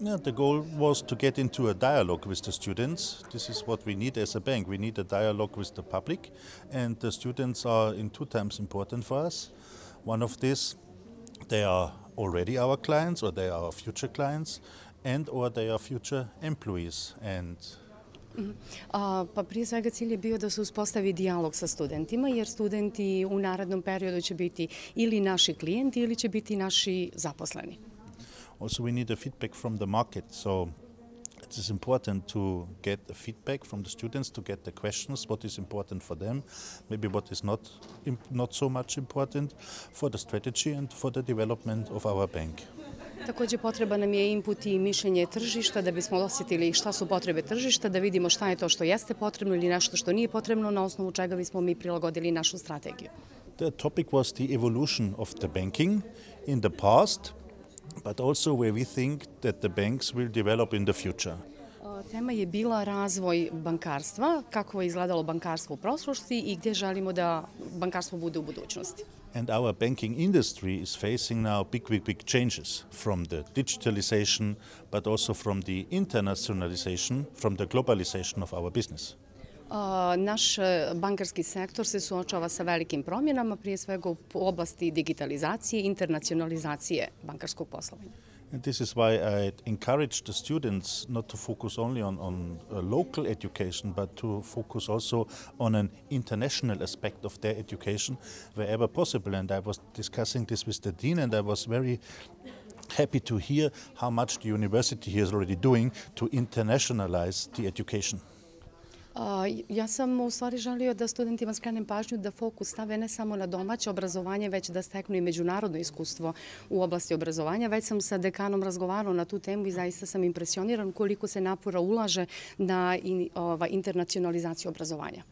Yeah, the goal was to get into a dialogue with the students. This is what we need as a bank. We need a dialogue with the public, and the students are in two times important for us. One of these, they are already our clients, or they are our future clients, and or they are future employees. Pa prije svega cilj je bio da se uspostavi dijalog sa studentima, jer studenti u narednom periodu će biti ili naši klijenti ili će biti naši zaposleni. Also, we need a feedback from the market. So it is important to get the feedback from the students, to get the questions, what is important for them, maybe what is not so much important for the strategy and for the development of our bank. Također potreba nam je input i mišljenje tržišta da bismo osjetili šta su potrebe tržišta, da vidimo šta je to što jeste potrebno ili nešto što nije potrebno, na osnovu čega bismo mi prilagodili našu strategiju. The topic was the evolution of the banking in the past, but also where we think that the banks will develop in the future. Tema je bila razvoj bankarstva, kako je izgledalo bankarstvo u prošlosti i gdje želimo da bankarstvo bude u budućnosti. And our banking industry is facing now big changes from the digitalization, but also from the internationalization, from the globalization of our business. Naš bankarski sektor se suočava sa velikim promjenama, prije svega u oblasti digitalizacije i internacionalizacije bankarskog poslovanja. And this is why I encourage the students not to focus only on local education, but to focus also on an international aspect of their education wherever possible. And I was discussing this with the dean, and I was very happy to hear how much the university here is already doing to internationalize the education. Ja sam u stvari želio da studentima skrenem pažnju da fokus stave ne samo na domaće obrazovanje, već da steknu i međunarodno iskustvo u oblasti obrazovanja. Već sam sa dekanom razgovarao na tu temu i zaista sam impresioniran koliko se napora ulaže na internacionalizaciju obrazovanja.